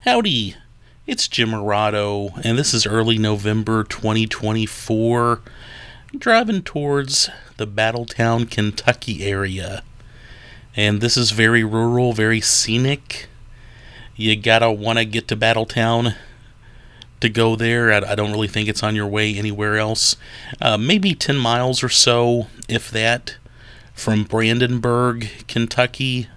Howdy, it's Jim Morado, and this is early November 2024, driving towards the Battletown, Kentucky area. And this is very rural, very scenic. You gotta wanna get to Battletown to go there. I don't really think it's on your way anywhere else. Maybe 10 miles or so, if that, from Brandenburg, Kentucky.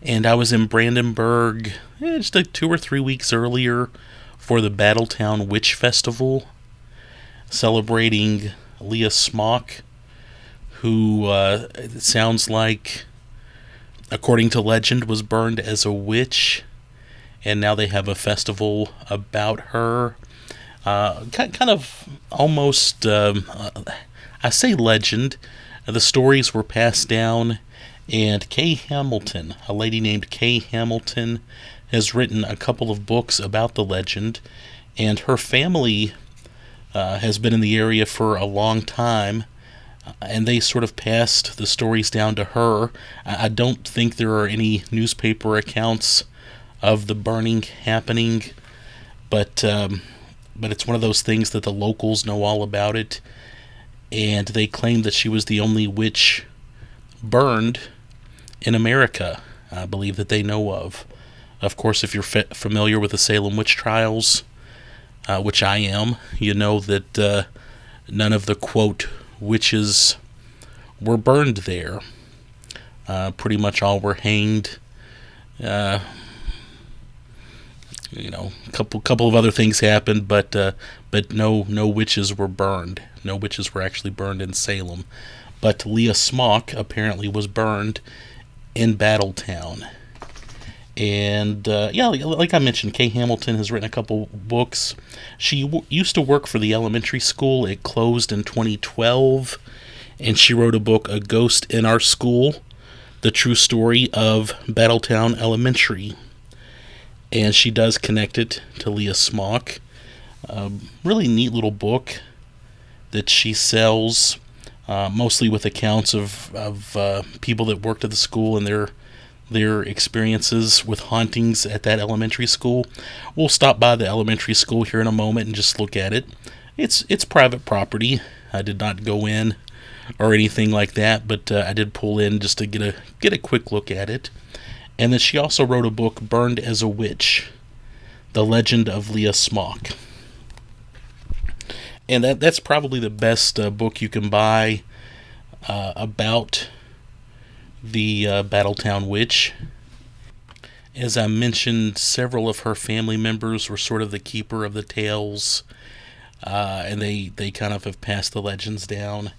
And I was in Brandenburg just like 2 or 3 weeks earlier for the Battletown Witch Festival, celebrating Leah Smock, who it sounds like, according to legend, was burned as a witch, and now they have a festival about her. Kind of almost, I say legend, the stories were passed down. And Kay Hamilton, a lady named Kay Hamilton, has written a couple of books about the legend, and her family has been in the area for a long time, and they sort of passed the stories down to her. I don't think there are any newspaper accounts of the burning happening, but it's one of those things that the locals know all about it, and they claim that she was the only witch burned in America, I believe, that they know of. Of course, if you're familiar with the Salem witch trials, which I am, you know that none of the, quote, witches were burned there. Pretty much all were hanged. A couple of other things happened, but no witches were burned. No witches were actually burned in Salem. But Leah Smock apparently was burned in Battletown. And like I mentioned, Kay Hamilton has written a couple books. She used to work for the elementary school. It closed in 2012, and she wrote a book, A Ghost in Our School, the true story of Battletown Elementary. And she does connect it to Leah Smock. Really neat little book that she sells, mostly with accounts of people that worked at the school and their experiences with hauntings at that elementary school. We'll stop by the elementary school here in a moment and just look at it. It's private property. I did not go in or anything like that, but I did pull in just to get a quick look at it. And then she also wrote a book, Burned as a Witch, The Legend of Leah Smock. And that's probably the best book you can buy about the Battletown Witch. As I mentioned, several of her family members were sort of the keeper of the tales, and they kind of have passed the legends down,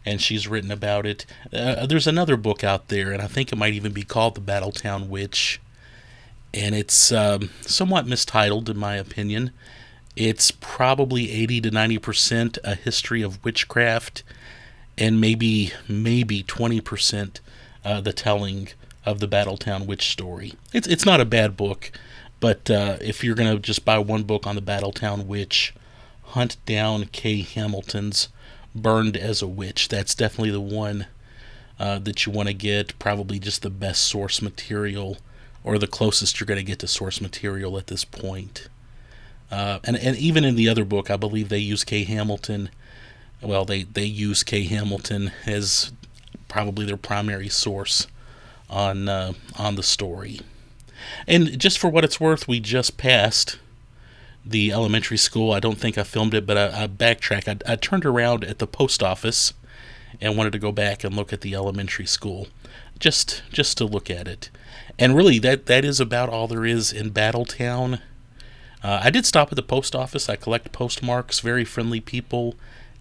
and she's written about it. There's another book out there, and I think it might even be called The Battletown Witch, and it's somewhat mistitled in my opinion. It's probably 80 to 90% a history of witchcraft, and maybe 20% the telling of the Battletown Witch story. It's not a bad book, but if you're going to just buy one book on the Battletown Witch, hunt down Kay Hamilton's Burned as a Witch. That's definitely the one that you want to get, probably just the best source material, or the closest you're going to get to source material at this point. And even in the other book, I believe they use Kay Hamilton. Well, they use Kay Hamilton as probably their primary source on the story. And just for what it's worth, we just passed the elementary school. I don't think I filmed it, but I backtracked. I turned around at the post office and wanted to go back and look at the elementary school, just to look at it. And really, that is about all there is in Battletown. I did stop at the post office. I collect postmarks. Very friendly people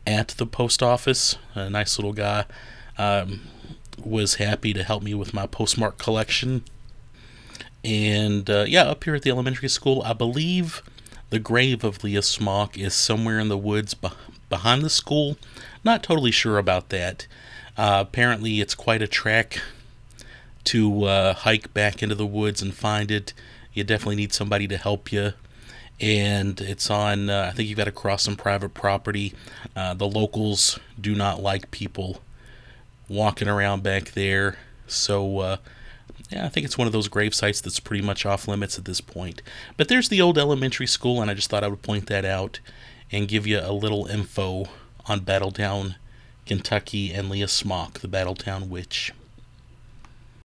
at the post office. A nice little guy was happy to help me with my postmark collection. And up here at the elementary school, I believe the grave of Leah Smock is somewhere in the woods behind the school. Not totally sure about that. Apparently, it's quite a trek to hike back into the woods and find it. You definitely need somebody to help you. And it's on, I think you've got to cross some private property. The locals do not like people walking around back there. So Yeah, I think it's one of those grave sites that's pretty much off limits at this point. But there's the old elementary school, and I just thought I would point that out and give you a little info on Battletown, Kentucky, and Leah Smock, the Battletown Witch.